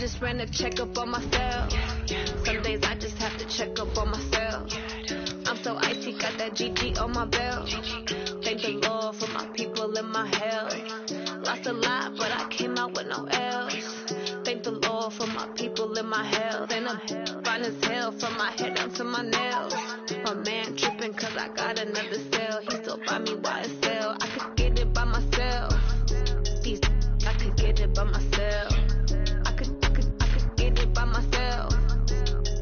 just ran a checkup on myself. Some days I just have to check up on myself. I'm so icy, got that GG on my belt. Thank the Lord for my people in my health. Lost a lot, but I came out with no L's. Thank the Lord for my people in my health. And I'm fine as hell from my head down to my nails. My man tripping cause I got another cell. He still buy me YSL. I could get it by myself. These I could get it by myself. I could get it by myself.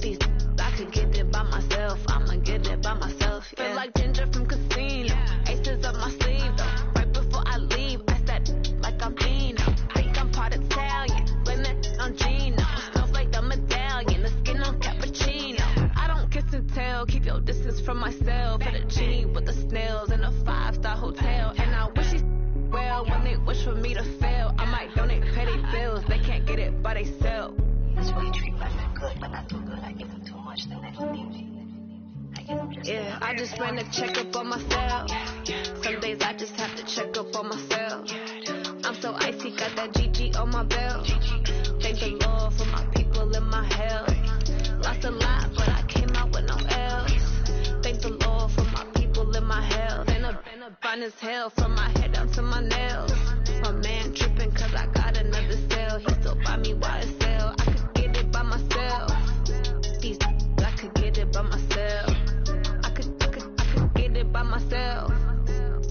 These I could get it by myself. I'ma get it by myself. Yeah. Feel like Ginger from Casino. Aces up my sleeve though. Right before I leave, I said like I'm Dino. Think I'm part Italian. Blame that on Gino. Smells like the medallion. The skin on cappuccino. I don't kiss and tell. Keep your distance from myself. At a G with the snails in a 5-star hotel. And I wish he well when they wish for me to fail. I might donate petty bills. They can't get it by themselves. That's why you treat women good, but not too good. I give them too much, then they don't need me. I give them just yeah, I just ran a checkup on myself. Some days I just have to check up on myself. I'm so icy, got that GG on my belt. Thank the Lord for my people in my health. Lost a lot, but I came out with no L's. Thank the Lord for my people in my health. And I'm fine as hell from my head down to my nails. My man tripping cause I got another cell. He still buy me YSL. I could get it by myself. These I could get it by myself. I could get it by myself.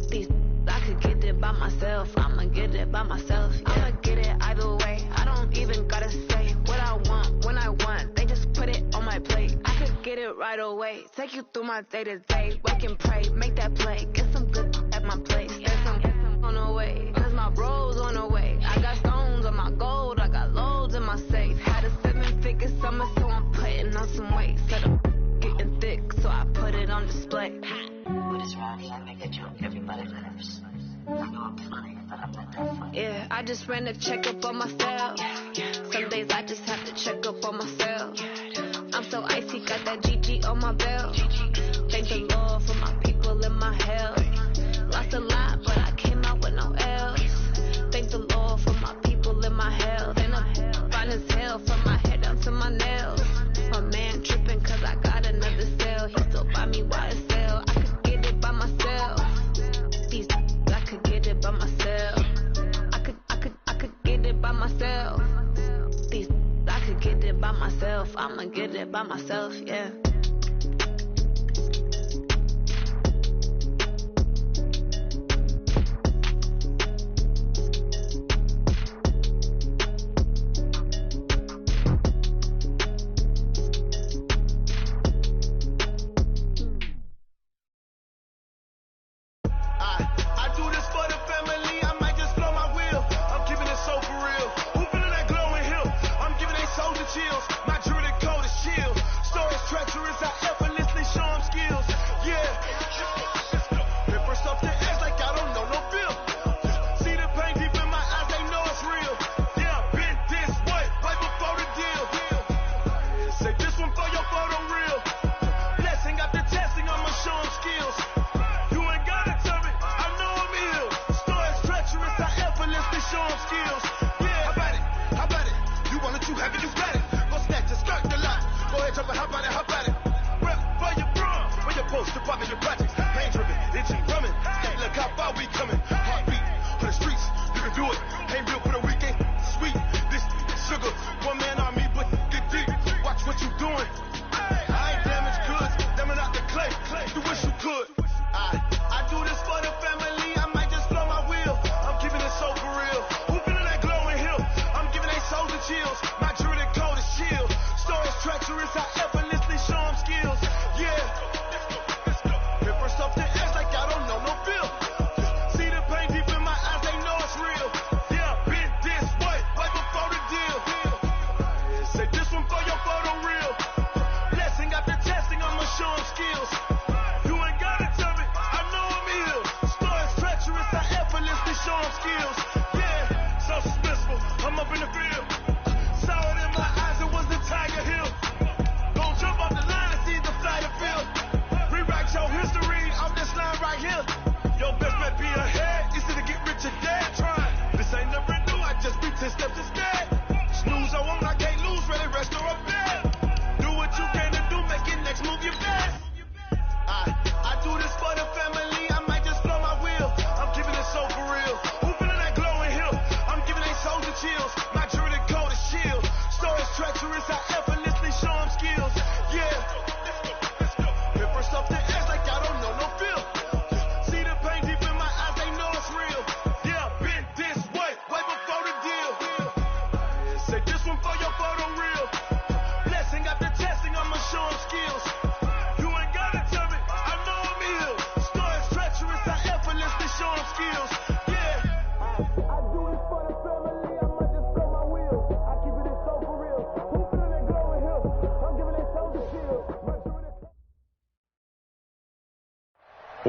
These I could get it by myself. I'ma get it by myself. Yeah. I'ma get it either way. I don't even gotta say what I want when I want. They just put it on my plate. I could get it right away. Take you through my day to day. Wake and pray, make that play. Get some good at my place. There's some on the way. Cause my bros on the way. I got stones on my gold. I got loads in my safe. Had a 7-figure summer, so I'm putting on some weight. Set up getting thick, so I put it on display. What is wrong? I make a joke. Everybody laughs. I know I'm funny, but I'm not that funny. Yeah, I just ran a checkup on myself. Some days I just have to check up on myself. I'm so icy, got that GG on my belt. Thank the Lord for my people in my health. Lost a lot, but I came out with no L's. Thank the Lord for my people in my health. And I'm fine as hell from my head down to my nails. My man tripping cause I got another cell. He still buy me YSL. I could get it by myself. These I could get it by myself. I could get it by myself. These I could get it by myself. I'ma get it by myself, yeah. My jewelry coat is chill. Stores treacherous.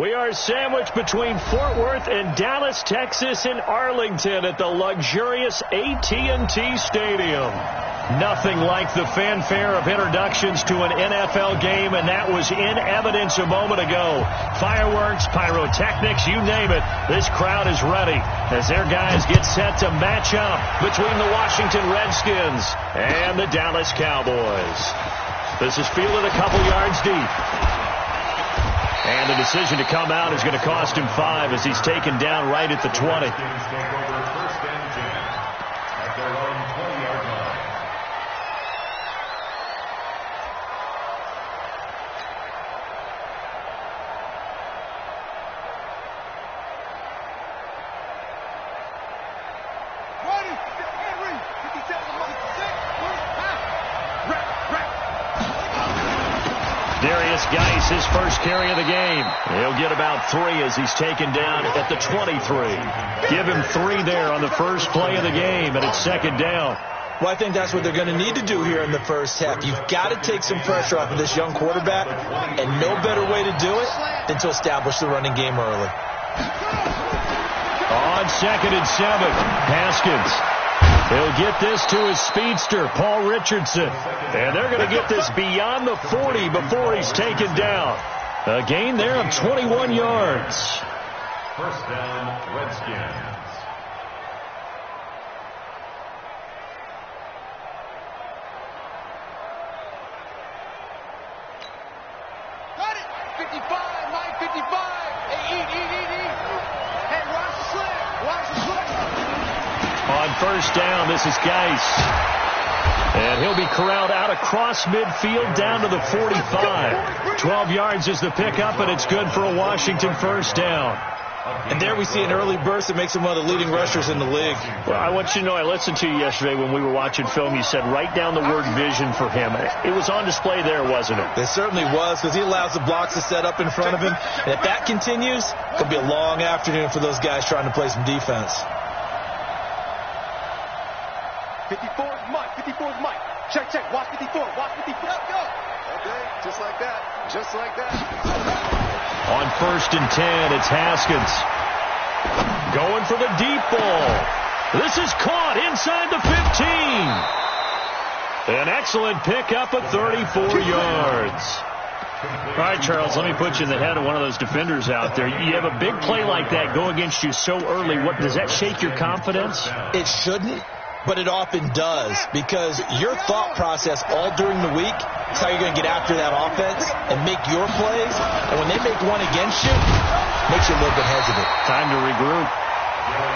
We are sandwiched between Fort Worth and Dallas, Texas, in Arlington at the luxurious AT&T Stadium. Nothing like the fanfare of introductions to an NFL game, and that was in evidence a moment ago. Fireworks, pyrotechnics, you name it. This crowd is ready as their guys get set to match up between the Washington Redskins and the Dallas Cowboys. This is fielded a couple yards deep. And the decision to come out is going to cost him 5 as he's taken down right at the 20. His first carry of the game. He'll get about 3 as he's taken down at the 23. Give him 3 there on the first play of the game, and it's second down. Well, I think that's what they're going to need to do here in the first half. You've got to take some pressure off of this young quarterback, and no better way to do it than to establish the running game early. On 2nd and 7, Haskins. He'll get this to his speedster, Paul Richardson. And they're going to get this beyond the 40 before he's taken down. A gain there of 21 yards. First down, Redskins. Got it! 55, Mike, 55. Hey, eat. Hey, watch the slip. On first down, this is Geis. And he'll be corralled out across midfield down to the 45. 12 yards is the pickup, and it's good for a Washington first down. And there we see an early burst that makes him one of the leading rushers in the league. Well, I want you to know, I listened to you yesterday when we were watching film. You said write down the word vision for him. It was on display there, wasn't it? It certainly was, because he allows the blocks to set up in front of him. And if that continues, it'll be a long afternoon for those guys trying to play some defense. 54's Mike. 54's Mike. Check. Watch 54. Watch 54. Go. Okay, just like that. On 1st and 10, it's Haskins. Going for the deep ball. This is caught inside the 15. An excellent pickup of 34 yards. All right, Charles, let me put you in the head of one of those defenders out there. You have a big play like that go against you so early. Does that shake your confidence? It shouldn't. But it often does, because your thought process all during the week is how you're going to get after that offense and make your plays. And when they make one against you, it makes you a little bit hesitant. Time to regroup.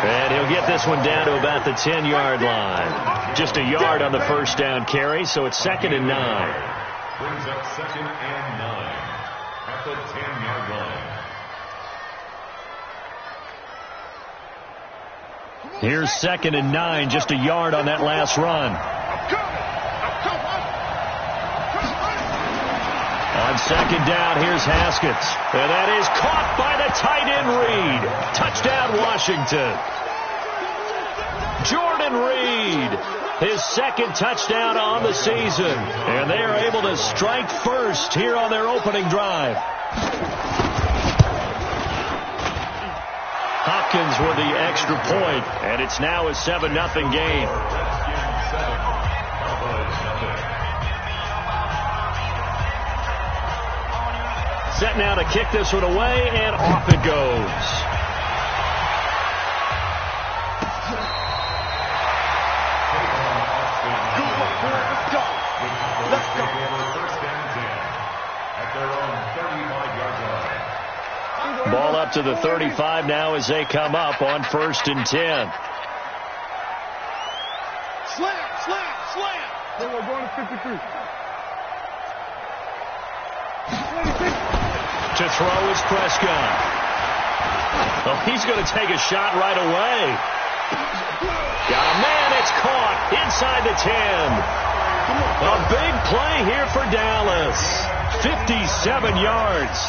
And he'll get this one down to about the 10-yard line. Just a yard on the first down carry, so it's 2nd and 9. Brings up 2nd and 9 at the 10-yard line. Here's 2nd and 9, just a yard on that last run. On 2nd down, here's Haskins. And that is caught by the tight end Reed. Touchdown, Washington. Jordan Reed, his 2nd touchdown on the season. And they are able to strike first here on their opening drive. Hopkins with the extra point, and it's now a 7-0 game. Set now to kick this one away, and off it goes. Let's go. First down 10 at their own 35-yard line. Ball up to the 35 now as they come up on 1st and 10. Slam. Then we're going to 53. To throw is Prescott. Well, he's going to take a shot right away. Got a man, it's caught inside the 10. A big play here for Dallas. 57 yards.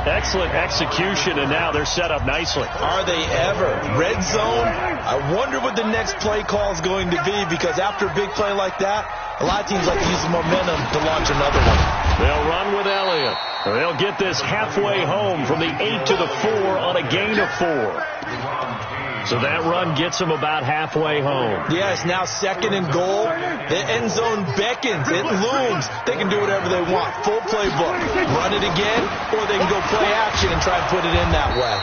Excellent execution, and now they're set up nicely. Are they ever? Red zone? I wonder what the next play call is going to be, because after a big play like that, a lot of teams like to use the momentum to launch another one. They'll run with Elliott. They'll get this halfway home from the 8 to the 4 on a gain of 4. So that run gets them about halfway home. Yes, now 2nd and goal. The end zone beckons. It looms. They can do whatever they want. Full playbook. Run it again, or they can go play action and try and put it in that way.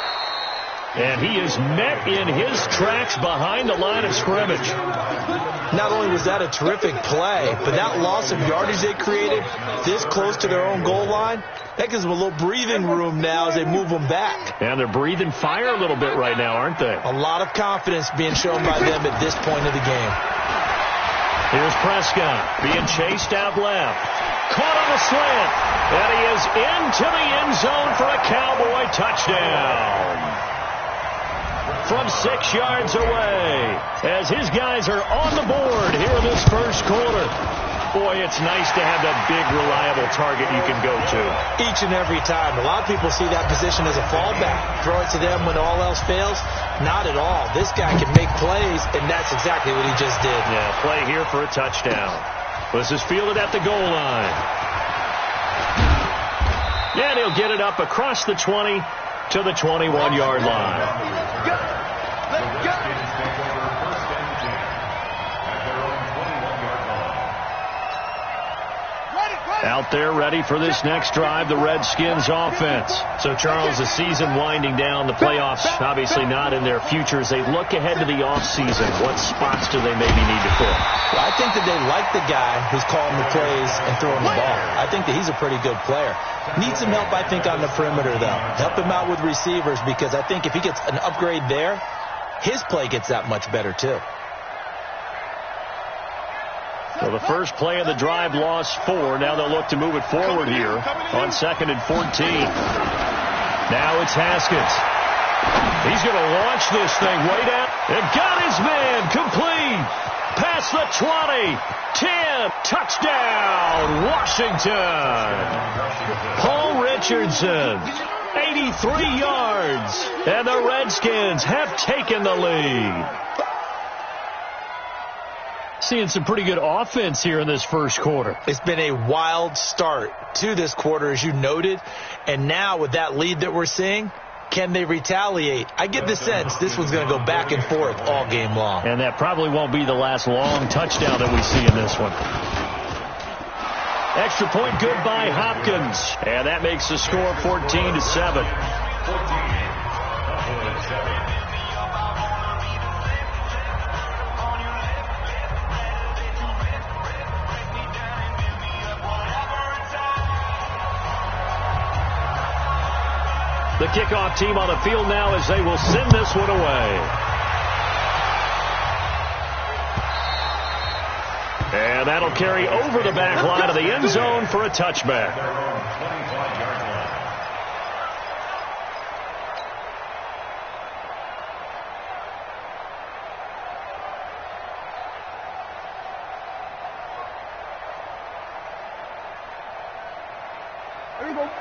And he is met in his tracks behind the line of scrimmage. Not only was that a terrific play, but that loss of yardage they created this close to their own goal line, that gives them a little breathing room now as they move them back. And they're breathing fire a little bit right now, aren't they? A lot of confidence being shown by them at this point of the game. Here's Prescott being chased out left. Caught on a slant. And he is into the end zone for a Cowboy touchdown. From 6 yards away, as his guys are on the board here in this first quarter. Boy, it's nice to have that big, reliable target you can go to. Each and every time. A lot of people see that position as a fallback. Throw it to them when all else fails. Not at all. This guy can make plays, and that's exactly what he just did. Yeah, play here for a touchdown. This is fielded at the goal line. And he'll get it up across the 20 to the 21-yard line. Out there ready for this next drive, the Redskins offense. So, Charles, the season winding down, the playoffs obviously not in their future. As they look ahead to the offseason, what spots do they maybe need to fill? Well, I think that they like the guy who's calling the plays and throwing the ball. I think that he's a pretty good player. Needs some help, I think, on the perimeter, though. Help him out with receivers, because I think if he gets an upgrade there, his play gets that much better, too. Well, the first play of the drive lost 4. Now they'll look to move it forward here on 2nd and 14. Now it's Haskins. He's going to launch this thing way down. And got his man complete. Past the 20. 10. Touchdown, Washington. Paul Richardson. 83 yards. And the Redskins have taken the lead. Seeing some pretty good offense here in this first quarter. It's been a wild start to this quarter, as you noted. And now with that lead that we're seeing, can they retaliate? I get the sense this one's going to go back and forth all game long. And that probably won't be the last long touchdown that we see in this one. Extra point good by Hopkins. And that makes the score 14-7. The kickoff team on the field now as they will send this one away. And that'll carry over the back line of the end zone for a touchback.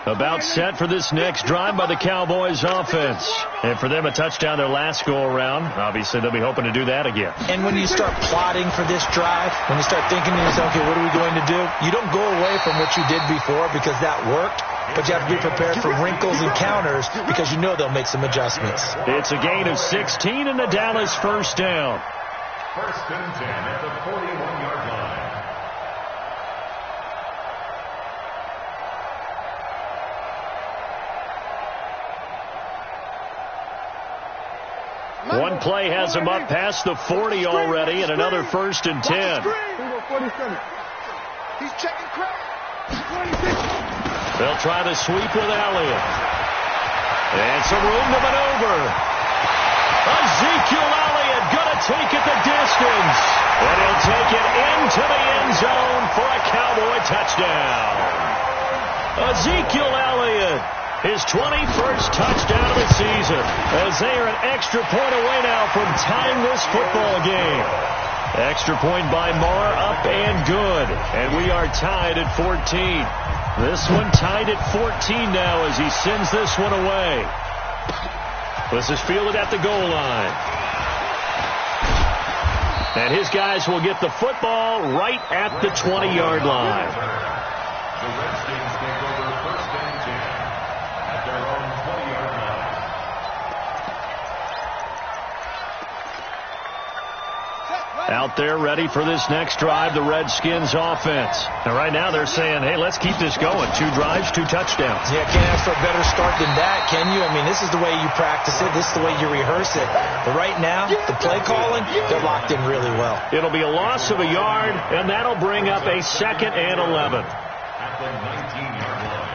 About set for this next drive by the Cowboys offense. And for them, a touchdown their last go-around. Obviously, they'll be hoping to do that again. And when you start plotting for this drive, when you start thinking to yourself, okay, what are we going to do? You don't go away from what you did before because that worked. But you have to be prepared for wrinkles and counters because you know they'll make some adjustments. It's a gain of 16 and the Dallas first down. 1st and 10 at the 41-yard line. One play has him up past the 40 already, and another 1st and 10. He's checking crack. They'll try to sweep with Elliott. And some room to maneuver. Ezekiel Elliott going to take it the distance. And he'll take it into the end zone for a Cowboy touchdown. Ezekiel Elliott. His 21st touchdown of the season, as they are an extra point away now from tying this football game. Extra point by Marr, up and good. And we are tied at 14. This one tied at 14 now as he sends this one away. This is fielded at the goal line. And his guys will get the football right at the 20-yard line. The Redskins take over first and 10 at their own 20-yard line. Out there ready for this next drive, the Redskins offense. And right now they're saying, hey, let's keep this going. 2 drives, 2 touchdowns. Yeah, can't ask for a better start than that, can you? I mean, this is the way you practice it. This is the way you rehearse it. But right now, the play calling, they're locked in really well. It'll be a loss of a yard, and that'll bring up a 2nd and 11. At the 19-yard line.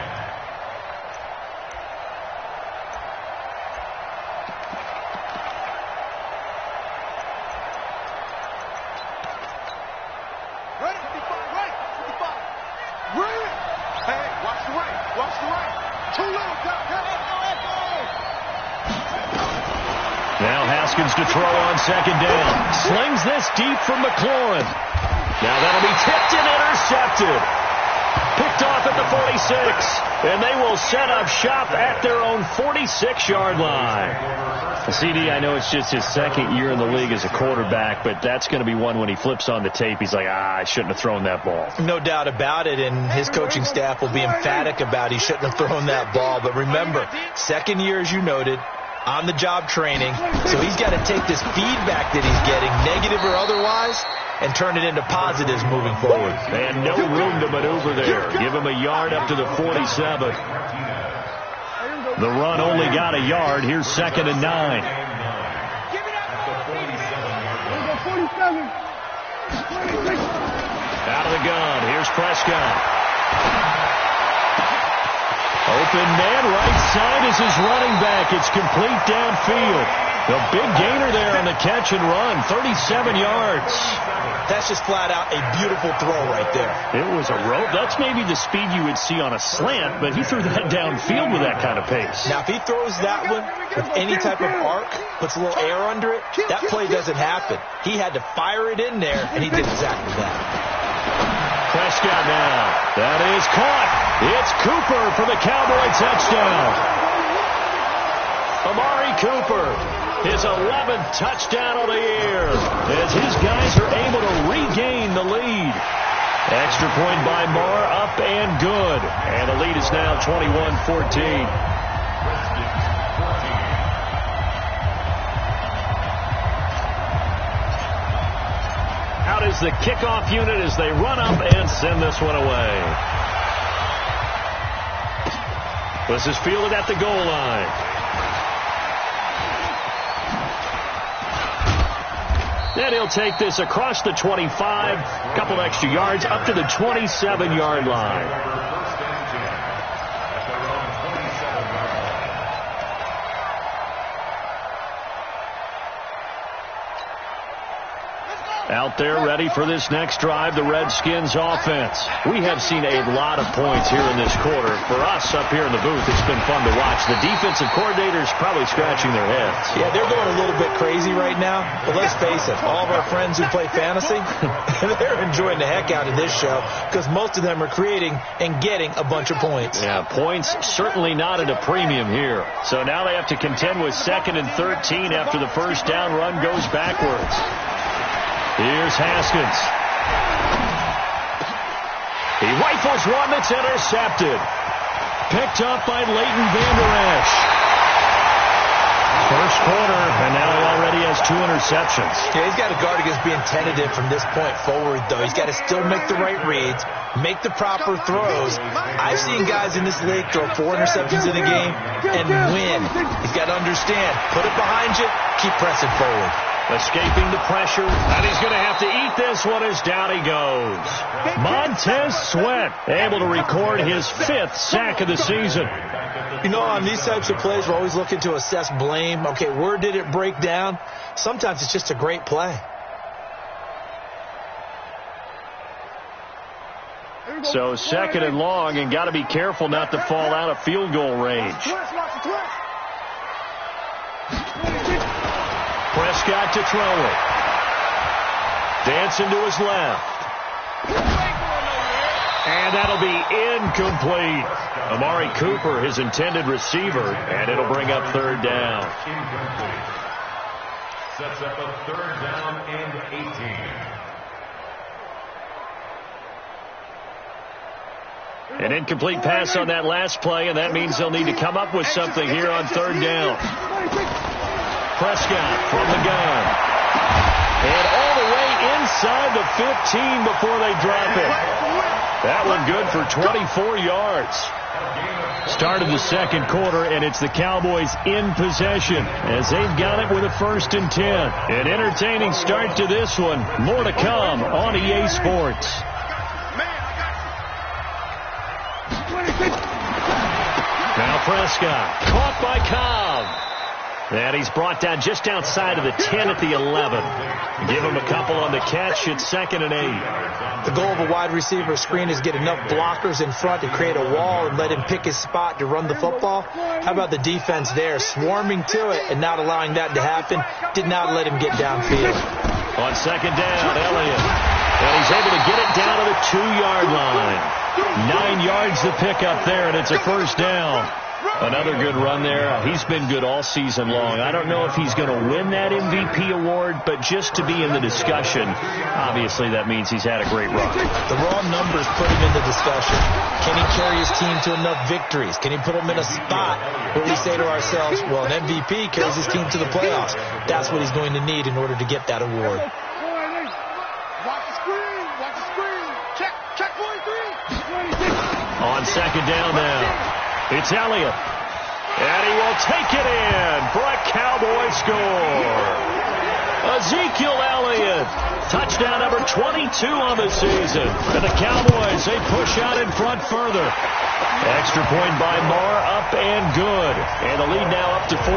Now Haskins to throw on 2nd down. Slings this deep from McLaurin. Now that'll be tipped and intercepted. Picked off at the 46. And they will set up shop at their own 46-yard line. CD, I know it's just his 2nd year in the league as a quarterback, but that's going to be one when he flips on the tape. He's like, I shouldn't have thrown that ball. No doubt about it, and his coaching staff will be emphatic about he shouldn't have thrown that ball. But remember, 2nd year, as you noted, on-the-job training, so he's got to take this feedback that he's getting, negative or otherwise, and turn it into positives moving forward. And no room to maneuver there. Give him a yard up to the 47. The run only got a yard. Here's 2nd and 9. Out of the gun. Here's Prescott. Open man, right side is his running back. It's complete downfield. The big gainer there on the catch and run, 37 yards. That's just flat out a beautiful throw right there. It was a rope. That's maybe the speed you would see on a slant, but he threw that downfield with that kind of pace. Now, if he throws that one with any type of arc, puts a little air under it, that play doesn't happen. He had to fire it in there, and he did exactly that. Prescott now. That is caught. It's Cooper for the Cowboy touchdown. Amari Cooper, his 11th touchdown of the year, as his guys are able to regain the lead. Extra point by Marr, up and good. And the lead is now 21-14. Out is the kickoff unit as they run up and send this one away. This is fielded at the goal line. Then he'll take this across the 25, a couple extra yards, up to the 27-yard line. Out there ready for this next drive, the Redskins offense. We have seen a lot of points here in this quarter. For us up here in the booth, it's been fun to watch. The defensive coordinators probably scratching their heads. Yeah, they're going a little bit crazy right now. But let's face it, all of our friends who play fantasy, they're enjoying the heck out of this show because most of them are creating and getting a bunch of points. Yeah, points certainly not at a premium here. So now they have to contend with 2nd and 13 after the first down run goes backwards. Here's Haskins. He rifles one that's intercepted. Picked up by Leighton Vander Esch. First quarter, and now he already has 2 interceptions. Yeah, he's got to guard against being tentative from this point forward, though. He's got to still make the right reads, make the proper throws. I've seen guys in this league throw 4 interceptions in a game and win. He's got to understand, put it behind you, keep pressing forward. Escaping the pressure, and he's going to have to eat this one as down he goes. Montez Sweat able to record his 5th sack of the season. You know, on these types of plays, we're always looking to assess blame. Okay, where did it break down? Sometimes it's just a great play. So 2nd and long, and got to be careful not to fall out of field goal range. Prescott to throw it. Dancing to his left. And that'll be incomplete. Amari Cooper, his intended receiver, and it'll bring up third down. Incomplete. Sets up a third down and 18. An incomplete pass on that last play, and that means they'll need to come up with something here on third down. Prescott from the gun. And all the way inside the 15 before they drop it. That one good for 24 yards. Start of the second quarter, and it's the Cowboys in possession as they've got it with a 1st and 10. An entertaining start to this one. More to come on EA Sports. Now Prescott, caught by Cobb. And he's brought down just outside of the 10 at the 11. Give him a couple on the catch. It's 2nd and 8. The goal of a wide receiver screen is get enough blockers in front to create a wall and let him pick his spot to run the football. How about the defense there, swarming to it and not allowing that to happen? Did not let him get downfield. On 2nd down, Elliott. And he's able to get it down to the 2-yard line. 9 yards to pick up there, and it's a 1st down. Another good run there. He's been good all season long. I don't know if he's going to win that MVP award, but just to be in the discussion, obviously that means he's had a great run. The raw numbers put him in the discussion. Can he carry his team to enough victories? Can he put them in a spot where we say to ourselves, well, an MVP carries his team to the playoffs. That's what he's going to need in order to get that award. Watch the screen. Watch the screen. Check 43. On 2nd down now, it's Elliott. And he will take it in for a Cowboy score. Ezekiel Elliott, touchdown number 22 on the season. And the Cowboys, they push out in front further. Extra point by Marr, up and good. And the lead now up to 14.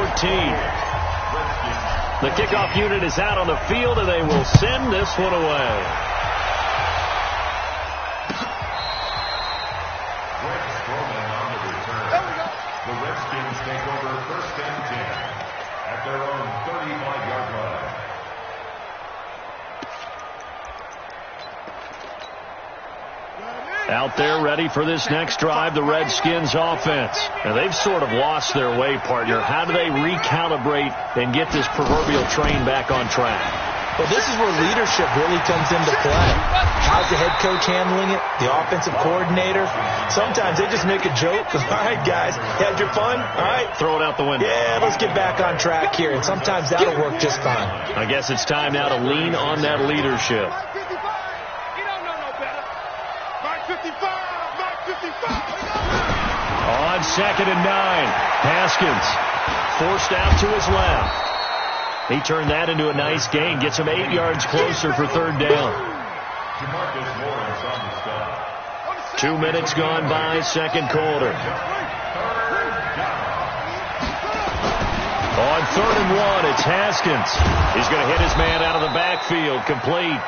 The kickoff unit is out on the field, and they will send this one away. The Redskins take over 1st and 10 at their own 35-yard line. Out there ready for this next drive, the Redskins offense. Now, they've sort of lost their way, partner. How do they recalibrate and get this proverbial train back on track? Well, this is where leadership really comes into play. How's the head coach handling it? The offensive coordinator? Sometimes they just make a joke. All right, guys, had your fun? All right. Throw it out the window. Yeah, let's get back on track here. And sometimes that'll work just fine. I guess it's time now to lean on that leadership. He don't know no better. Mark 55. Mark 55. On 2nd and 9, Haskins forced out to his left. He turned that into a nice gain, gets him 8 yards closer for 3rd down. 2 minutes gone by, 2nd quarter. On 3rd and 1, it's Haskins. He's going to hit his man out of the backfield, complete.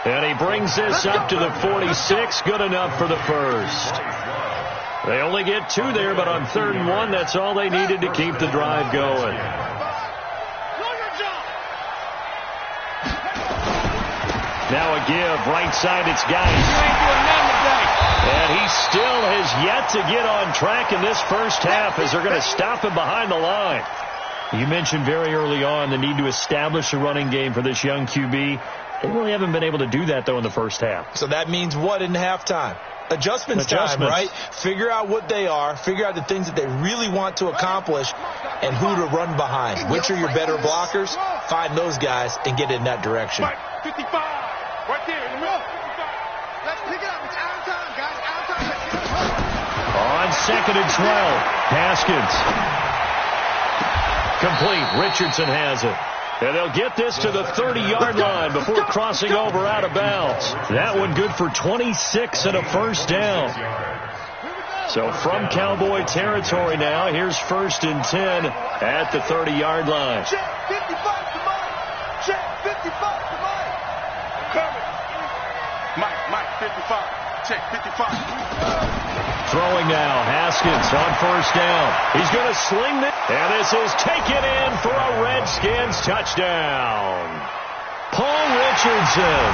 And he brings this up to the 46, good enough for the 1st. They only get 2 there, but on 3rd and 1, that's all they needed to keep the drive going. Now a give, right side, it's Geis. And he still has yet to get on track in this first half as they're going to stop him behind the line. You mentioned very early on the need to establish a running game for this young QB. They really haven't been able to do that, though, in the first half. So that means what in halftime? Adjustments time, right? Figure out what they are, figure out the things that they really want to accomplish, and who to run behind. Which are your better blockers? Find those guys and get in that direction. 55. Right there in the middle. Let's pick it up. It's out of time, guys. Out of time. On 2nd and 12, Haskins. Complete. Richardson has it. And they'll get this to the 30-yard line before crossing over out of bounds. That one good for 26 and a 1st down. So from Cowboy territory now, here's 1st and 10 at the 30-yard line. Check 55 to Mike. Check 55 to Mike. Coming. Mike, 55. Check 55. Throwing now, Haskins on 1st down. He's going to sling this, and this is taken in for a Redskins touchdown. Paul Richardson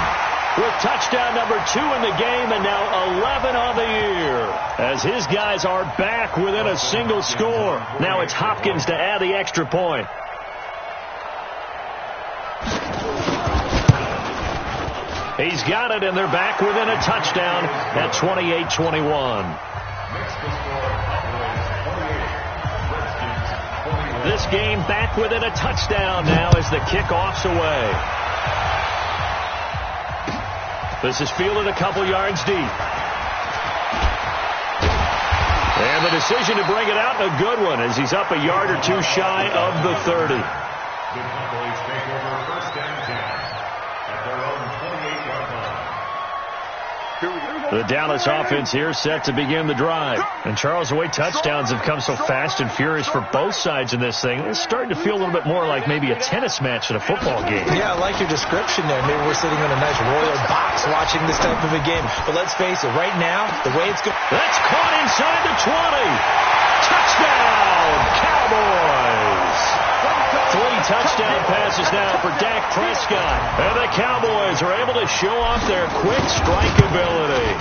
with touchdown number 2 in the game and now 11 on the year. As his guys are back within a single score. Now it's Hopkins to add the extra point. He's got it, and they're back within a touchdown at 28-21. This game back within a touchdown now as the kickoff's away. This is fielded a couple yards deep. And the decision to bring it out, a good one, as he's up a yard or two shy of the 30. The Cowboys take over first and 10 at their own 28-yard line. The Dallas offense here set to begin the drive. And Charles, the way touchdowns have come so fast and furious for both sides in this thing, it's starting to feel a little bit more like maybe a tennis match at a football game. Yeah, I like your description there. Maybe we're sitting in a nice royal box watching this type of a game. But let's face it, right now, the way it's going... That's caught inside the 20. Touchdown, Cowboys. 3 touchdown passes now for Dak Prescott. And the Cowboys are able to show off their quick strike ability.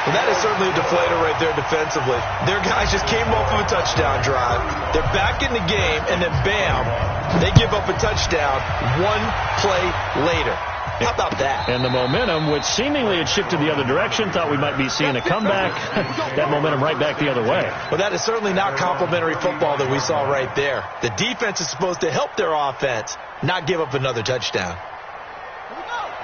Well, that is certainly a deflator right there defensively. Their guys just came off of a touchdown drive. They're back in the game, and then bam, they give up a touchdown 1 play later. How about that? And the momentum, which seemingly had shifted the other direction, thought we might be seeing a comeback. That momentum right back the other way. Well, that is certainly not complimentary football that we saw right there. The defense is supposed to help their offense, not give up another touchdown.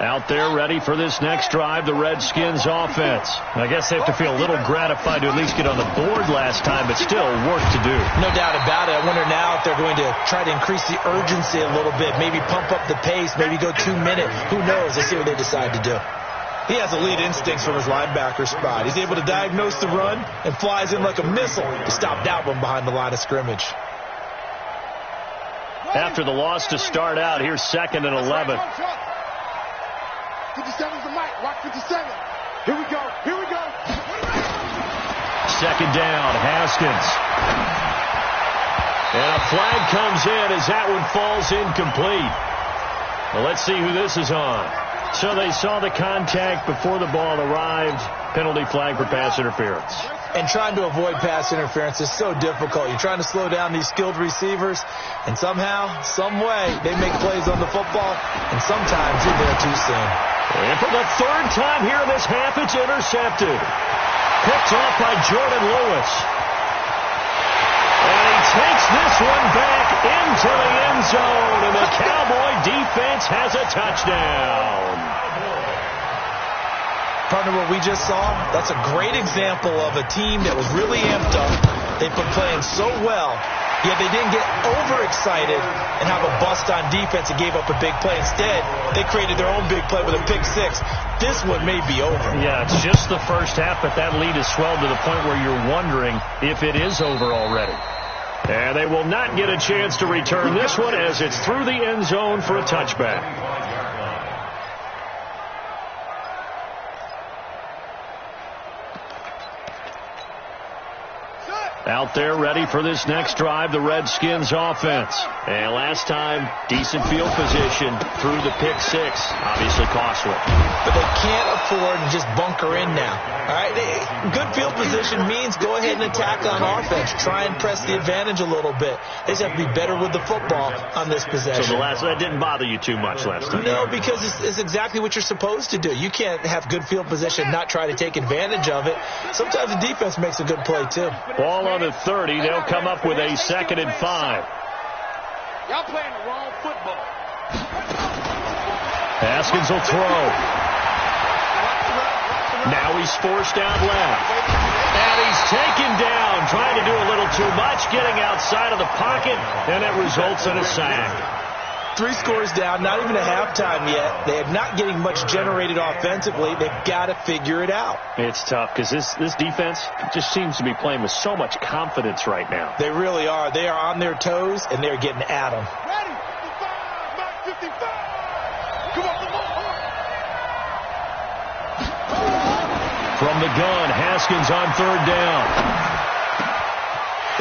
Out there ready for this next drive, the Redskins offense. I guess they have to feel a little gratified to at least get on the board last time, but still work to do. No doubt about it. I wonder now if they're going to try to increase the urgency a little bit, maybe pump up the pace, maybe go 2 minutes. Who knows? Let's see what they decide to do. He has elite instincts from his linebacker spot. He's able to diagnose the run and flies in like a missile to stop that one behind the line of scrimmage. After the loss to start out, here's 2nd and 11. 57's the mic. Watch 57. Here we go. Here we go. 2nd down, Haskins. And a flag comes in as that one falls incomplete. Well, let's see who this is on. So they saw the contact before the ball arrived. Penalty flag for pass interference. And trying to avoid pass interference is so difficult. You're trying to slow down these skilled receivers, and somehow, some way, they make plays on the football, and sometimes you're there too soon. And for the 3rd time here in this half, it's intercepted. Picked off by Jordan Lewis. And he takes this one back into the end zone, and the Cowboy defense has a touchdown. Partner, what we just saw, that's a great example of a team that was really amped up. They've been playing so well, yet they didn't get overexcited and have a bust on defense and gave up a big play. Instead, they created their own big play with a pick 6. This one may be over. Yeah, it's just the first half, but that lead has swelled to the point where you're wondering if it is over already. And they will not get a chance to return this one as it's through the end zone for a touchback. Out there ready for this next drive, the Redskins offense. And last time, decent field position through the pick 6. Obviously costly. But they can't afford to just bunker in now. All right, good field position means go ahead and attack on offense. Try and press the advantage a little bit. They just have to be better with the football on this possession. So that didn't bother you too much last time? No, because it's exactly what you're supposed to do. You can't have good field position, not try to take advantage of it. Sometimes the defense makes a good play, too. Ball on the 30. They'll come up with a 2nd and 5. Y'all playing the wrong football. Haskins will throw. Now he's forced down left. And he's taken down, trying to do a little too much, getting outside of the pocket, and it results in a sack. 3 scores down, not even a halftime yet. They are not getting much generated offensively. They've got to figure it out. It's tough because this defense just seems to be playing with so much confidence right now. They really are. They are on their toes, and they're getting at them. Ready? 55, Mike 55. Come on, come on. From the gun, Haskins on 3rd down.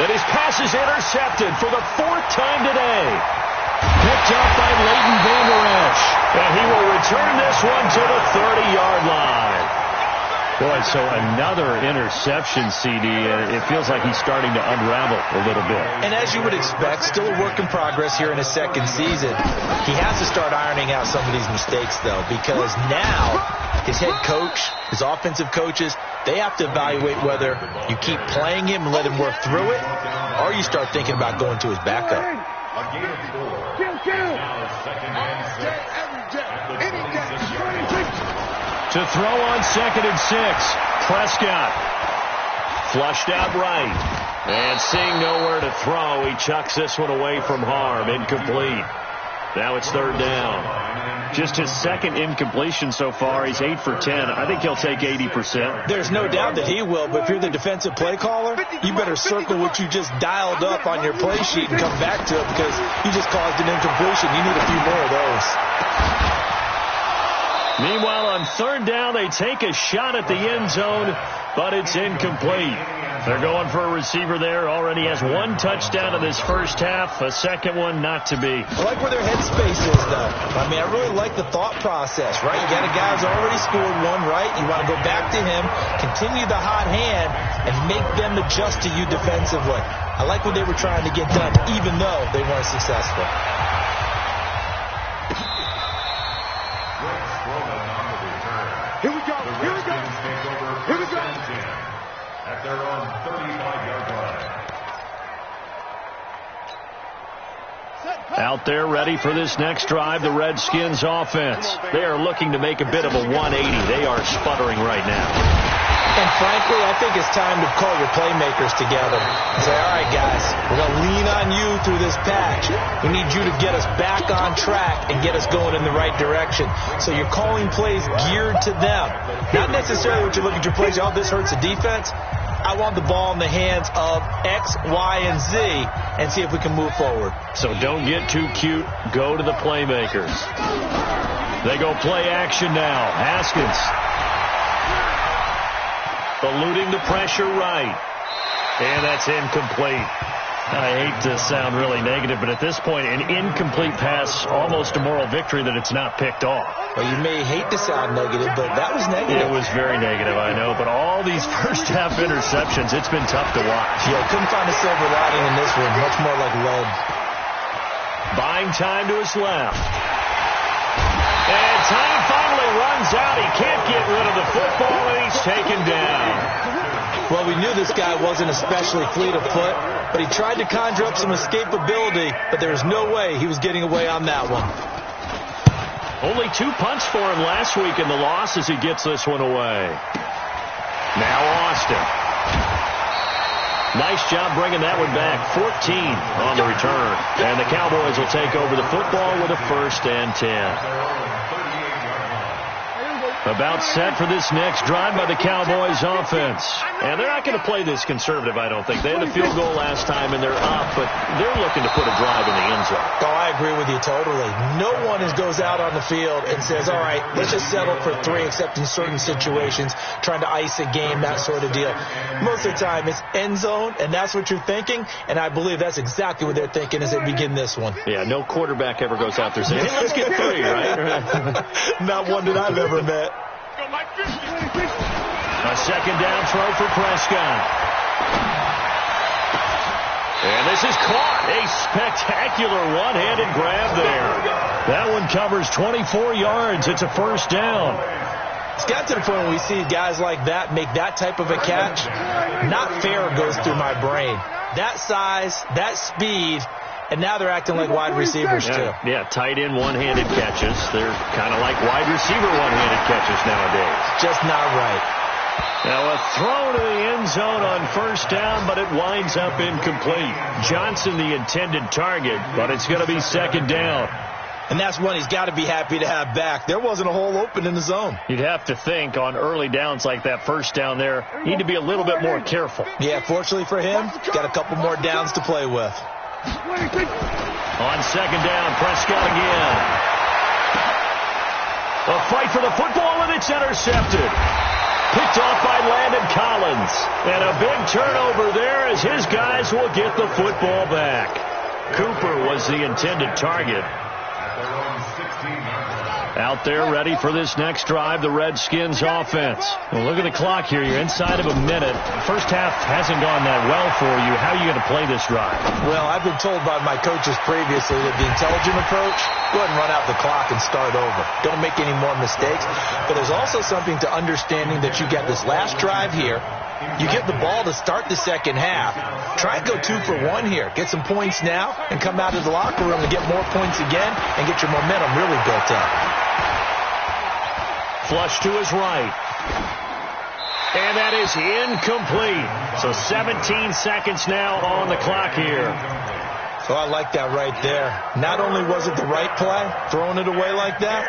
And his pass is intercepted for the 4th time today. Picked up by Leighton Vander Esch. And he will return this one to the 30-yard line. Boy, so another interception, CD. It feels like he's starting to unravel a little bit. And as you would expect, still a work in progress here in his second season. He has to start ironing out some of these mistakes, though, because now his head coach, his offensive coaches, they have to evaluate whether you keep playing him and let him work through it, or you start thinking about going to his backup. A gain of 4. Now second and 6. To throw on 2nd and 6. Prescott. Flushed out right. And seeing nowhere to throw, he chucks this one away from harm. Incomplete. Now it's 3rd down. Just his second incompletion so far. He's 8 for 10. I think he'll take 80%. There's no doubt that he will, but if you're the defensive play caller, you better circle what you just dialed up on your play sheet and come back to it because you just caused an incompletion. You need a few more of those. Meanwhile, on 3rd down, they take a shot at the end zone, but it's incomplete. They're going for a receiver there. Already has 1 touchdown in this first half. A second one not to be. I like where their headspace is, though. I mean, I really like the thought process, right? You got a guy who's already scored one, right? You want to go back to him, continue the hot hand, and make them adjust to you defensively. I like what they were trying to get done, even though they weren't successful. Here we go. Here we go. Here we go. At their own 35-yard line. Out there ready for this next drive, the Redskins offense. They are looking to make a bit of a 180. They are sputtering right now. And frankly, I think it's time to call your playmakers together and say, all right, guys, we're going to lean on you through this patch. We need you to get us back on track and get us going in the right direction. So you're calling plays geared to them. Not necessarily what you look at your plays, oh, this hurts the defense. I want the ball in the hands of X, Y, and Z and see if we can move forward. So don't get too cute. Go to the playmakers. They go play action now. Haskins. Eluding the pressure right. And that's incomplete. I hate to sound really negative, but at this point, an incomplete pass, almost a moral victory that it's not picked off. Well, you may hate to sound negative, but that was negative. It was very negative, I know, but all these first-half interceptions, it's been tough to watch. Yeah, couldn't find a silver lining in this one. Much more like lead. Buying time to his left. And time finally runs out. He can't get rid of the football, and he's taken down. Well, we knew this guy wasn't especially fleet of foot, but he tried to conjure up some escapability, but there was no way he was getting away on that one. Only 2 punts for him last week in the loss as he gets this one away. Now Austin. Nice job bringing that one back. 14 on the return. And the Cowboys will take over the football with a 1st and 10. About set for this next drive by the Cowboys offense. And they're not going to play this conservative, I don't think. They had a field goal last time, and they're up, but they're looking to put a drive in the end zone. Oh, I agree with you totally. No one goes out on the field and says, all right, let's just settle for 3, except in certain situations, trying to ice a game, that sort of deal. Most of the time, it's end zone, and that's what you're thinking, and I believe that's exactly what they're thinking as they begin this one. Yeah, no quarterback ever goes out there saying, hey, let's get 3, right? Not one that I've ever met. A second down throw for Prescott. And this is caught. A spectacular one-handed grab there. That one covers 24 yards. It's a 1st down. It's got to the point where we see guys like that make that type of a catch. Not fair goes through my brain. That size, that speed, and now they're acting like wide receivers, too. Yeah, tight end one-handed catches. They're kind of like wide receiver one-handed catches nowadays. Just not right. Now a throw to the end zone on 1st down, but it winds up incomplete. Johnson the intended target, but it's going to be 2nd down. And that's one he's got to be happy to have back. There wasn't a hole open in the zone. You'd have to think on early downs like that 1st down there, need to be a little bit more careful. Yeah, fortunately for him, got a couple more downs to play with. On 2nd down, Prescott again. A fight for the football, and it's intercepted. Picked off by Landon Collins. And a big turnover there as his guys will get the football back. Cooper was the intended target. At their own 16-yard line. Out there ready for this next drive, the Redskins offense. Well, look at the clock here. You're inside of a minute. First half hasn't gone that well for you. How are you going to play this drive? Well, I've been told by my coaches previously that the intelligent approach, go ahead and run out the clock and start over. Don't make any more mistakes. But there's also something to understanding that you get this last drive here. You get the ball to start the second half. Try and go 2 for 1 here. Get some points now and come out of the locker room and get more points again and get your momentum really built up. Flush to his right. And that is incomplete. So 17 seconds now on the clock here. So I like that right there. Not only was it the right play, throwing it away like that,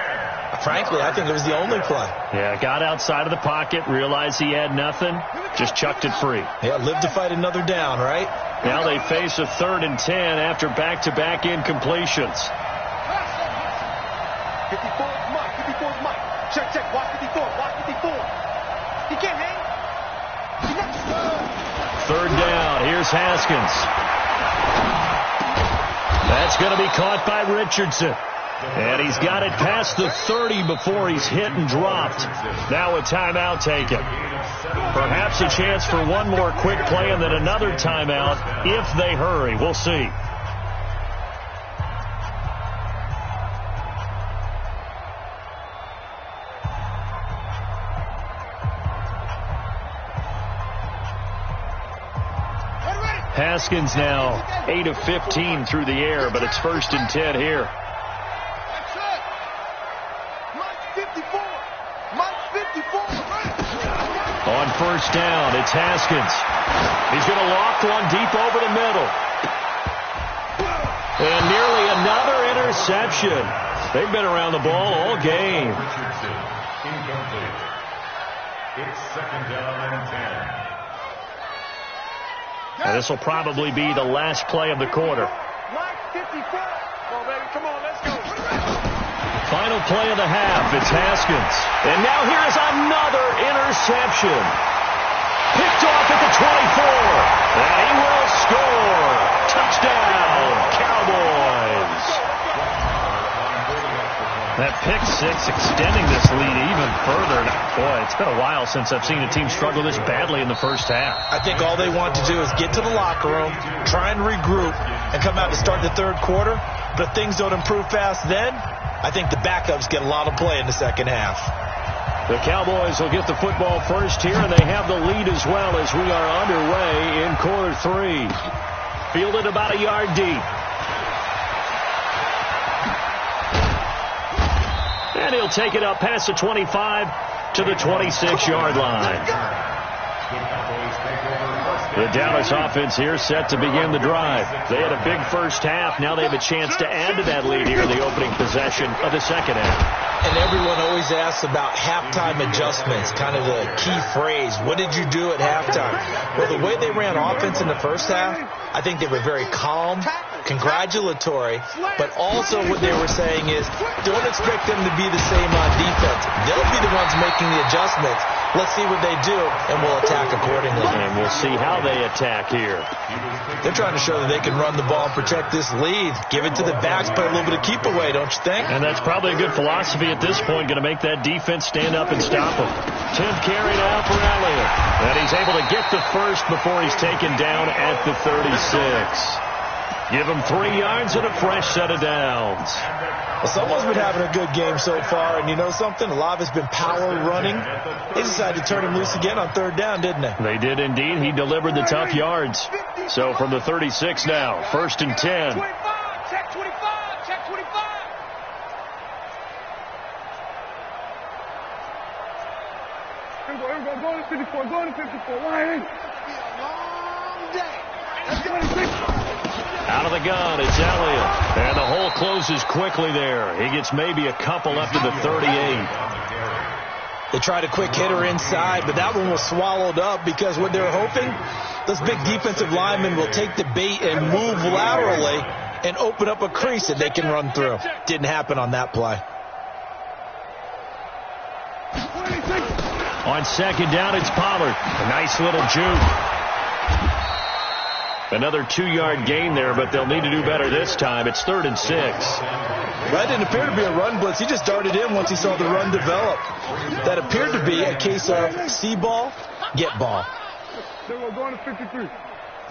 frankly, I think it was the only play. Yeah, got outside of the pocket, realized he had nothing, just chucked it free. Yeah, live to fight another down, right? Now they face a 3rd and 10 after back-to-back incompletions. 54's Mike. 54's Mike. Check, check. Watch 54. Watch 54. He can't hang. 3rd down. Here's Haskins. That's going to be caught by Richardson. And he's got it past the 30 before he's hit and dropped. Now a timeout taken. Perhaps a chance for one more quick play and then another timeout if they hurry. We'll see. Haskins now 8 of 15 through the air, but it's 1st and 10 here. On 1st down, it's Haskins. He's going to loft one deep over the middle. And nearly another interception. They've been around the ball all game. Richardson, incomplete. It's 2nd down and 10. And this will probably be the last play of the quarter. Mike 54. Come on, baby. Come on, let's go. Final play of the half. It's Haskins. And now here is another interception. Picked off at the 24. And he will score. Touchdown, Cowboys. That pick six extending this lead even further. Boy, it's been a while since I've seen a team struggle this badly in the first half. I think all they want to do is get to the locker room, try and regroup, and come out to start the 3rd quarter. But if things don't improve fast then, I think the backups get a lot of play in the second half. The Cowboys will get the football first here, and they have the lead as well as we are underway in quarter 3. Fielded about a yard deep. And he'll take it up past the 25 to the 26-yard line. The Dallas offense here set to begin the drive. They had a big first half. Now they have a chance to add to that lead here in the opening possession of the second half. And everyone always asks about halftime adjustments, kind of the key phrase. What did you do at halftime? Well, the way they ran offense in the first half, I think they were very calm, congratulatory, but also what they were saying is don't expect them to be the same on defense. They'll be the ones making the adjustments. Let's see what they do, and we'll attack accordingly. And we'll see how they attack here. They're trying to show that they can run the ball and protect this lead. Give it to the backs, play a little bit of keep away, don't you think? And that's probably a good philosophy at this point, going to make that defense stand up and stop them. 10th carry now for Elliott. And he's able to get the first before he's taken down at the 36. Give him 3 yards and a fresh set of downs. Well, someone's been having a good game so far, and you know something? A lot of it's been power running. They decided to turn him loose again on 3rd down, didn't they? They did indeed. He delivered the tough yards. So from the 36 now, 1st and 10. 25, check 25, check 25. Here we go, go to 54, go to 54. Why? It's going to be a long day. That's 26. Out of the gun, it's Elliott. And the hole closes quickly there. He gets maybe a couple up to the 38. They tried a quick hitter inside, but that one was swallowed up because what they're hoping, those big defensive linemen will take the bait and move laterally and open up a crease that they can run through. Didn't happen on that play. On 2nd down, it's Pollard. A nice little juke. Another 2-yard gain there, but they'll need to do better this time. It's 3rd and 6. That didn't appear to be a run blitz. He just darted in once he saw the run develop. That appeared to be a case of see ball, get ball. We're going to 53.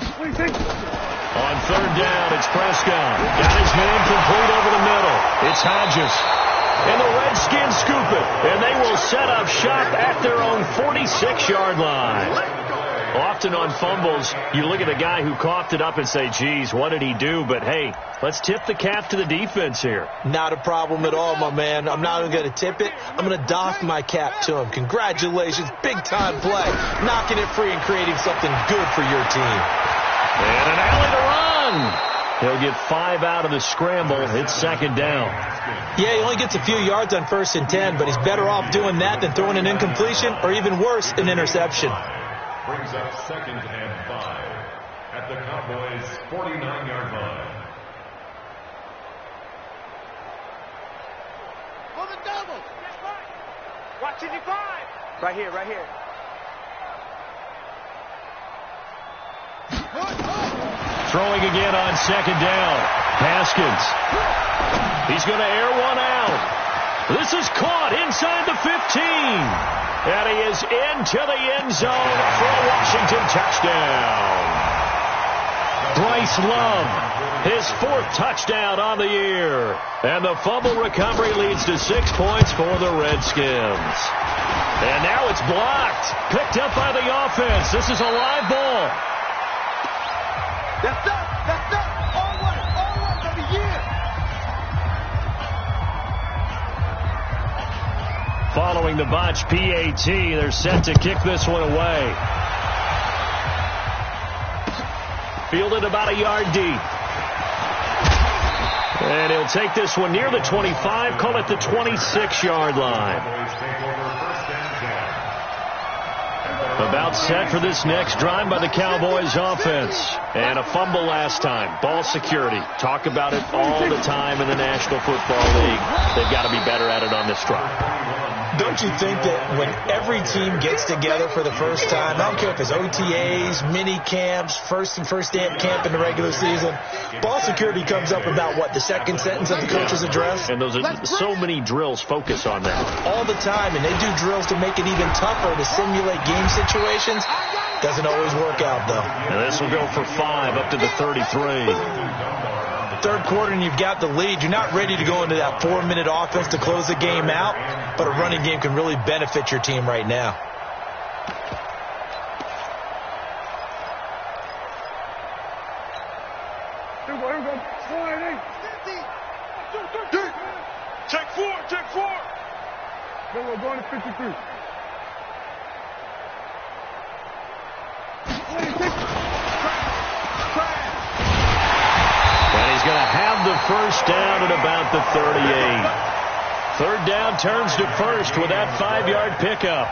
On 3rd down, it's Prescott. Got his man complete over the middle. It's Hodges. And the Redskins scoop it. And they will set up shop at their own 46-yard line. Often on fumbles, you look at the guy who coughed it up and say, geez, what did he do? But, hey, let's tip the cap to the defense here. Not a problem at all, my man. I'm not even going to tip it. I'm going to doff my cap to him. Congratulations. Big-time play. Knocking it free and creating something good for your team. And an alley to run. He'll get 5 out of the scramble. It's 2nd down. Yeah, he only gets a few yards on 1st and 10, but he's better off doing that than throwing an incompletion or even worse, an interception. Brings up 2nd and 5 at the Cowboys' 49-yard line. For the double. Watch 55. Right here, right here. Throwing again on 2nd down. Haskins. He's going to air one out. This is caught inside the 15. And he is into the end zone for a Washington touchdown. Bryce Love, his 4th touchdown on the year. And the fumble recovery leads to 6 points for the Redskins. And now it's blocked. Picked up by the offense. This is a live ball. That's up. That's up. All right for the year. Following the botch PAT, they're set to kick this one away. Fielded about a yard deep. And he'll take this one near the 25, call it the 26-yard line. About set for this next drive by the Cowboys offense. And a fumble last time. Ball security. Talk about it all the time in the National Football League. They've got to be better at it on this drive. Don't you think that when every team gets together for the first time, I don't care if it's OTAs, mini camps, first day camp in the regular season, ball security comes up about, what, the second sentence of the coach's address? And those are so many drills focus on that. All the time, and they do drills to make it even tougher to simulate game situations. Doesn't always work out, though. And this will go for 5 up to the 33. 3rd quarter and you've got the lead. You're not ready to go into that 4-minute offense to close the game out, but a running game can really benefit your team right now. Check 4. Then we're going to 53. And he's going to have the first down at about the 38. 3rd down turns to 1st with that 5-yard pickup.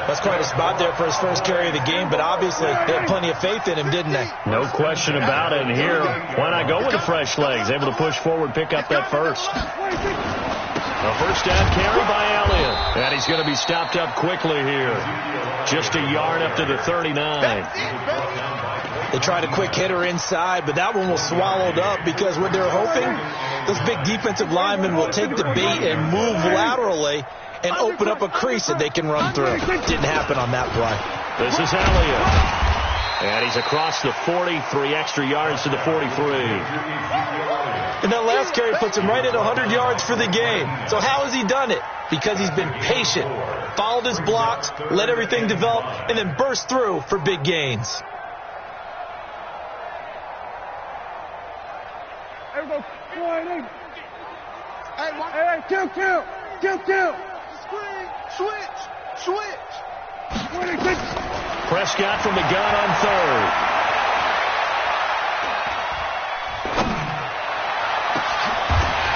That's quite a spot there for his first carry of the game, but obviously they had plenty of faith in him, didn't they? No question about it. And here, why not go with the fresh legs? Able to push forward, pick up that first. A first down carry by Elliott. And he's going to be stopped up quickly here. Just a yard up to the 39. They tried a quick hitter inside, but that one was swallowed up because what they're hoping, those big defensive linemen will take the bait and move laterally and open up a crease that they can run through. Didn't happen on that play. This is Elliott. And he's across the 40, 3 extra yards to the 43. And that last carry puts him right at 100 yards for the game. So how has he done it? Because he's been patient, followed his blocks, let everything develop, and then burst through for big gains. Hey, kill. Switch. Prescott from the gun on 3rd.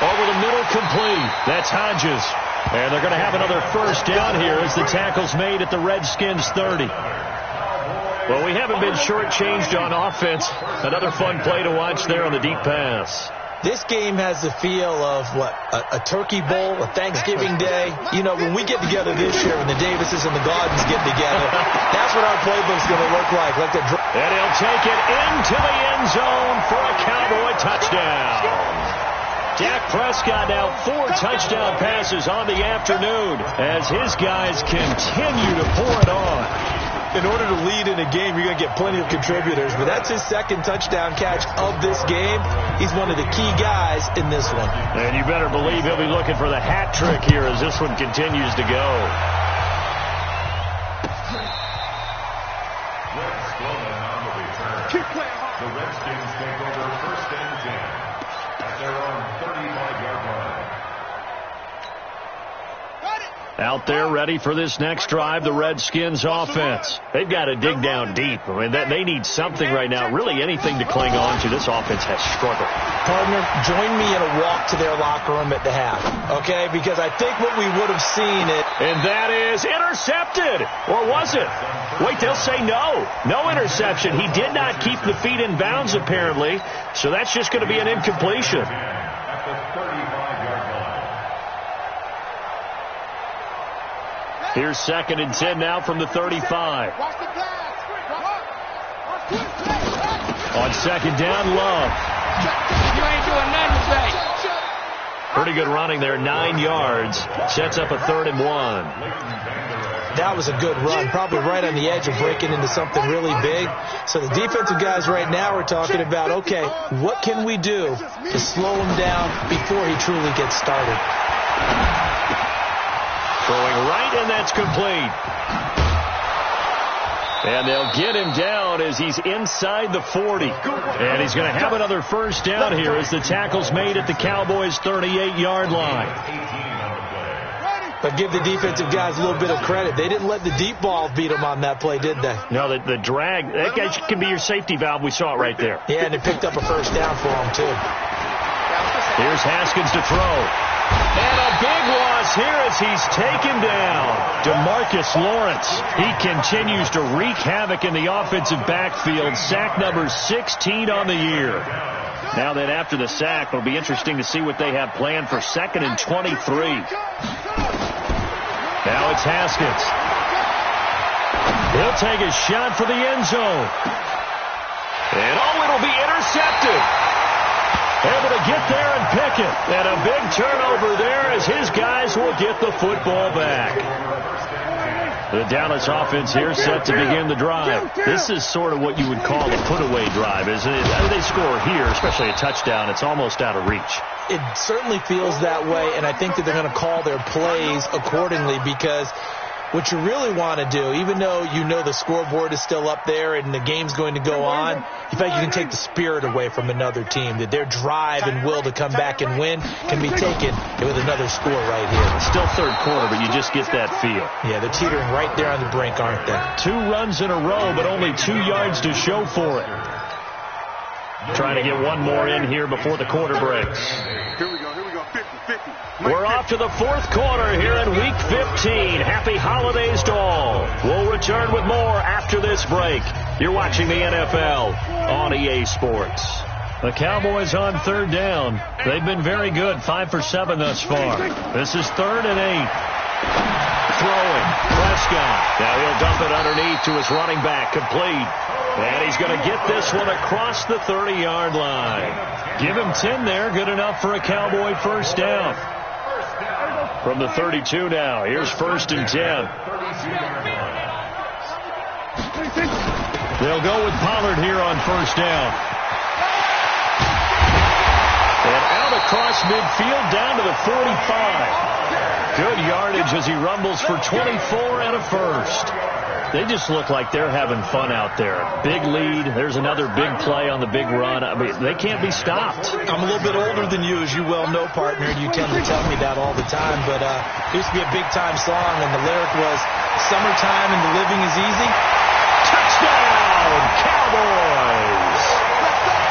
Over the middle, complete. That's Hodges. And they're going to have another first down here as the tackle's made at the Redskins 30. Well, we haven't been shortchanged on offense. Another fun play to watch there on the deep pass. This game has the feel of, a turkey bowl, a Thanksgiving day. You know, when we get together this year, when the Davises and the Gardens get together, that's what our playbook's going to look like. And he'll take it into the end zone for a Cowboy touchdown. Dak Prescott now 4 touchdown passes on the afternoon as his guys continue to pour it on. In order to lead in a game, you're going to get plenty of contributors, but that's his second touchdown catch of this game. He's one of the key guys in this one. And you better believe he'll be looking for the hat trick here as this one continues to go. The Redskins take over 1st and 10 at their own 35-yard line. Out there ready for this next drive, the Redskins offense. They've got to dig down deep. I mean, they need something right now, really anything to cling on to. This offense has struggled. Partner, join me in a walk to their locker room at the half, okay? Because I think what we would have seen it. And that is intercepted. Or was it? Wait, they'll say no. No interception. He did not keep the feet in bounds, apparently. So that's just going to be an incompletion. At the 35-yard line. Here's 2nd and 10 now from the 35. On 2nd down, Love. You ain't doing nothing today. Pretty good running there, 9 yards. Sets up a 3rd and 1. That was a good run, probably right on the edge of breaking into something really big. So the defensive guys right now are talking about, okay, what can we do to slow him down before he truly gets started? Throwing right, and that's complete. And they'll get him down as he's inside the 40. And he's going to have another 1st down here as the tackle's made at the Cowboys' 38-yard line. But give the defensive guys a little bit of credit. They didn't let the deep ball beat them on that play, did they? No, the drag, that guy can be your safety valve. We saw it right there. Yeah, and they picked up a 1st down for him, too. Here's Haskins to throw. And a big loss here as he's taken down. DeMarcus Lawrence. He continues to wreak havoc in the offensive backfield. Sack number 16 on the year. Now that after the sack, it'll be interesting to see what they have planned for 2nd and 23. Now it's Haskins. He'll take a shot for the end zone. And it'll be intercepted. Able to get there and pick it. And a big turnover there as his guys will get the football back. The Dallas offense here set to begin the drive. This is sort of what you would call a put-away drive, isn't it? They score here, especially a touchdown. It's almost out of reach. It certainly feels that way, and I think that they're going to call their plays accordingly because what you really want to do, even though you know the scoreboard is still up there and the game's going to go on, in fact, you can take the spirit away from another team, that their drive and will to come back and win can be taken with another score right here. It's still 3rd quarter, but you just get that feel. Yeah, they're teetering right there on the brink, aren't they? 2 runs in a row, but only 2 yards to show for it. Trying to get one more in here before the quarter breaks. Here we go, 50-50. We're off to the 4th quarter here in Week 15. Happy holidays to all. We'll return with more after this break. You're watching the NFL on EA Sports. The Cowboys on 3rd down. They've been very good, 5 for 7 thus far. This is 3rd and 8. Throwing. Prescott. Now he'll dump it underneath to his running back. Complete. And he's going to get this one across the 30-yard line. Give him 10 there. Good enough for a Cowboy 1st down. From the 32 now. Here's 1st and 10. They'll go with Pollard here on 1st down. And out across midfield down to the 45. Good yardage as he rumbles for 24 and a 1st. They just look like they're having fun out there. Big lead. There's another big play on the big run. I mean, they can't be stopped. I'm a little bit older than you, as you well know, partner, and you tend to tell me that all the time. But it used to be a big-time song, and the lyric was, "Summertime and the living is easy." Touchdown, Cowboys!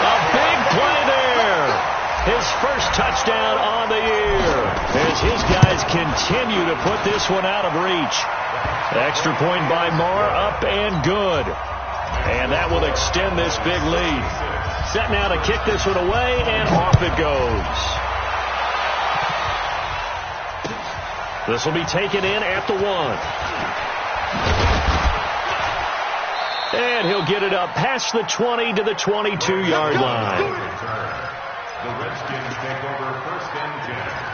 A big play there. His 1st touchdown on the year as his guys continue to put this one out of reach. Extra point by Marr, up and good. And that will extend this big lead. Set now to kick this one away, and off it goes. This will be taken in at the 1. And he'll get it up past the 20 to the 22-yard line. The Redskins take over 1st and 10.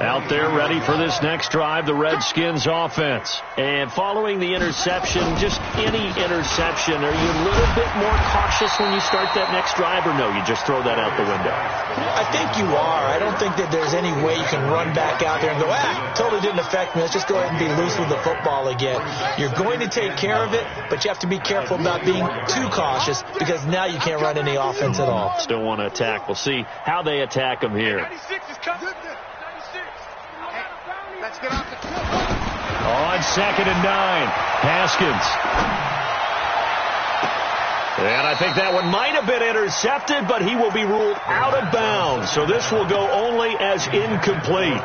Out there ready for this next drive, the Redskins offense. And following the interception, just any interception, are you a little bit more cautious when you start that next drive, or no, you just throw that out the window? I think you are. I don't think that there's any way you can run back out there and go, totally didn't affect me. Let's just go ahead and be loose with the football again. You're going to take care of it, but you have to be careful about being too cautious because now you can't run any offense at all. Still want to attack. We'll see how they attack them here. 96 is coming. 96. Let's get off the field. On 2nd and 9, Haskins. And I think that one might have been intercepted, but he will be ruled out of bounds. So this will go only as incomplete.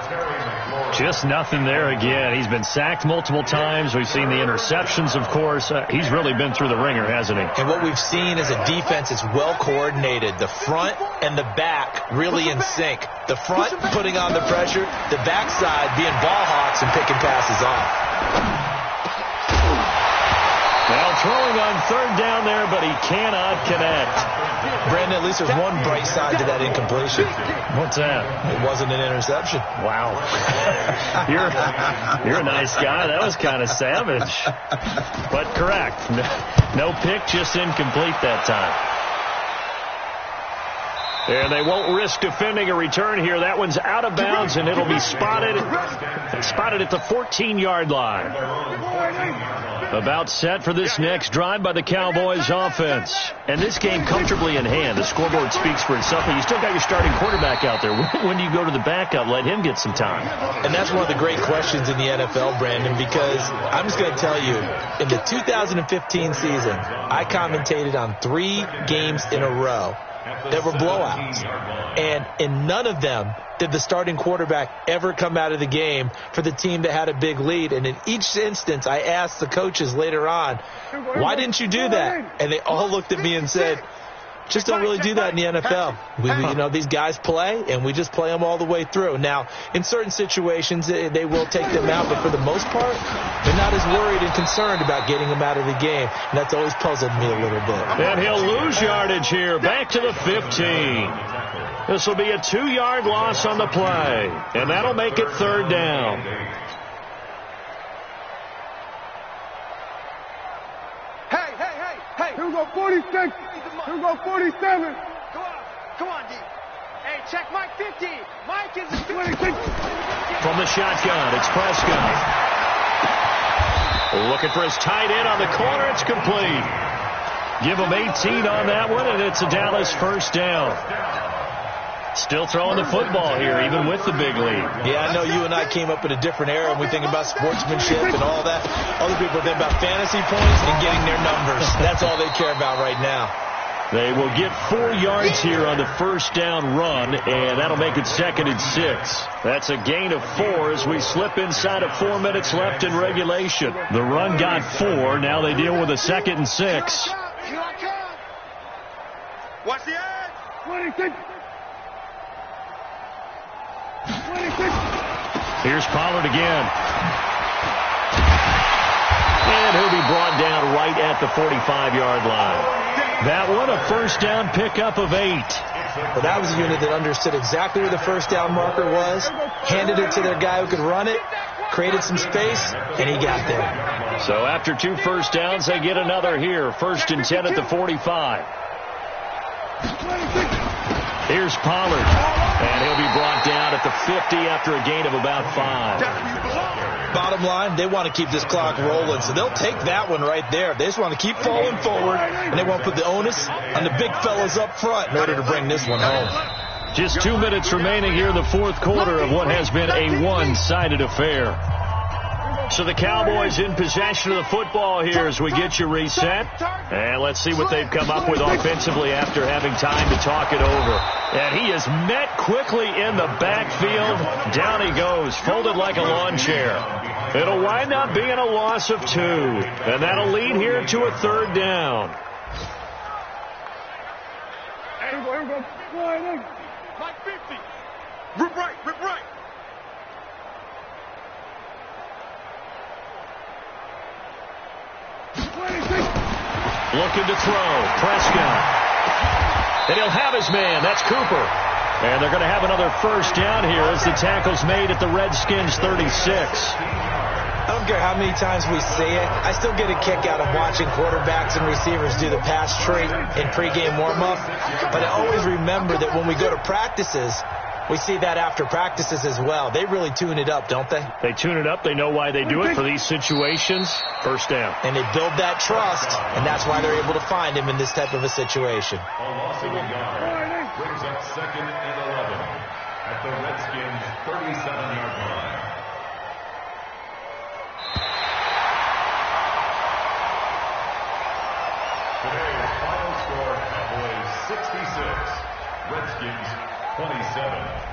Just nothing there again. He's been sacked multiple times. We've seen the interceptions, of course. He's really been through the ringer, hasn't he? And what we've seen is a defense that's well coordinated. The front and the back really in sync. The front putting on the pressure, the backside being ball hawks and picking passes off. Now throwing on 3rd down there, but he cannot connect. Brandon, at least there's one bright side to that incompletion. What's that? It wasn't an interception. Wow. You're a nice guy. That was kind of savage. But correct. No pick, just incomplete that time. And they won't risk defending a return here. That one's out of bounds, and it'll be spotted at the 14-yard line. About set for this next drive by the Cowboys offense. And this game comfortably in hand. The scoreboard speaks for itself, but you still got your starting quarterback out there. When do you go to the backup? Let him get some time. And that's one of the great questions in the NFL, Brandon, because I'm just going to tell you, in the 2015 season, I commentated on 3 games in a row that were blowouts. And in none of them did the starting quarterback ever come out of the game for the team that had a big lead. And in each instance, I asked the coaches later on, why didn't you do that? And they all looked at me and said, just don't really do that in the NFL. These guys play, and we just play them all the way through. Now, in certain situations, they will take them out, but for the most part, they're not as worried and concerned about getting them out of the game. And that's always puzzled me a little bit. And he'll lose yardage here, back to the 15. This will be a 2-yard loss on the play, and that'll make it 3rd down. Hey, here we go 46. Here we go 47. Come on, D. Hey, check Mike 50. Mike is 26. From the shotgun, it's Prescott. Looking for his tight end on the corner. It's complete. Give him 18 on that one, and it's a Dallas 1st down. Still throwing the football here, even with the big lead. Yeah, I know you and I came up in a different era, and we think about sportsmanship and all that. Other people think about fantasy points and getting their numbers. That's all they care about right now. They will get 4 yards here on the 1st down run, and that'll make it 2nd and 6. That's a gain of 4 as we slip inside of 4 minutes left in regulation. The run got 4. Now they deal with a 2nd and 6. Watch the edge. 26. Here's Pollard again. And he'll be brought down right at the 45-yard line. That one, a 1st down pickup of 8. Well, that was a unit that understood exactly where the 1st down marker was, handed it to their guy who could run it, created some space, and he got there. So after 2 first downs, they get another here. 1st and 10 at the 45. Here's Pollard, and he'll be brought down at the 50 after a gain of about 5. Bottom line, they want to keep this clock rolling, so they'll take that one right there. They just want to keep falling forward, and they want to put the onus on the big fellas up front in order to bring this one home. Just 2 minutes remaining here in the 4th quarter of what has been a one-sided affair. So the Cowboys in possession of the football here as we get you reset. And let's see what they've come up with offensively after having time to talk it over. And he is met quickly in the backfield. Down he goes, folded like a lawn chair. It'll wind up being a loss of 2. And that'll lead here to a 3rd down. Mike 50. Rip right, rip right. Looking to throw. Prescott. And he'll have his man. That's Cooper. And they're going to have another 1st down here as the tackle's made at the Redskins 36. I don't care how many times we say it. I still get a kick out of watching quarterbacks and receivers do the pass trait in pregame warm-up. But I always remember that when we go to practices, we see that after practices as well. They really tune it up, don't they? They tune it up. They know why they do it for these situations. 1st down. And they build that trust, and that's why they're able to find him in this type of a situation. A loss of a yard brings up 2nd and 11 at the Redskins' 37-yard line. Today's final score, Cowboys 66, Redskins 27.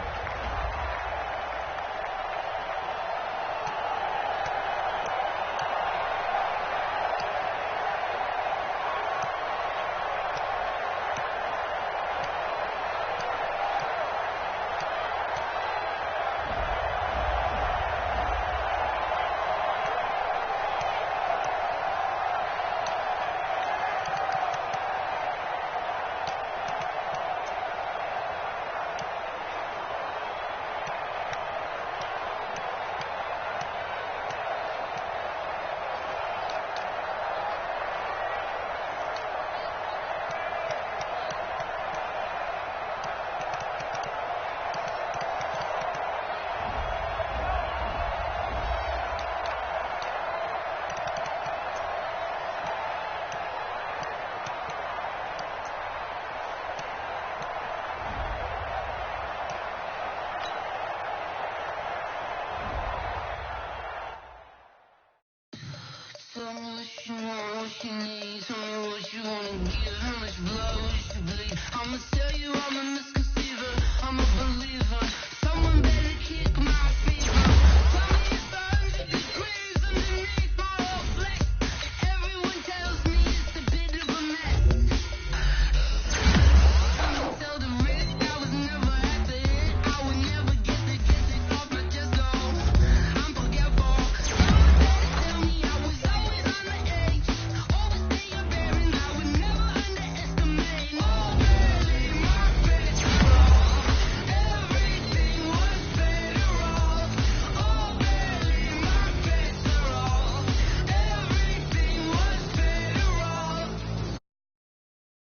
Tell me what you want, what you need. Tell me what you wanna give, how much blood, what you bleed. I'ma tell you I'm a misconception.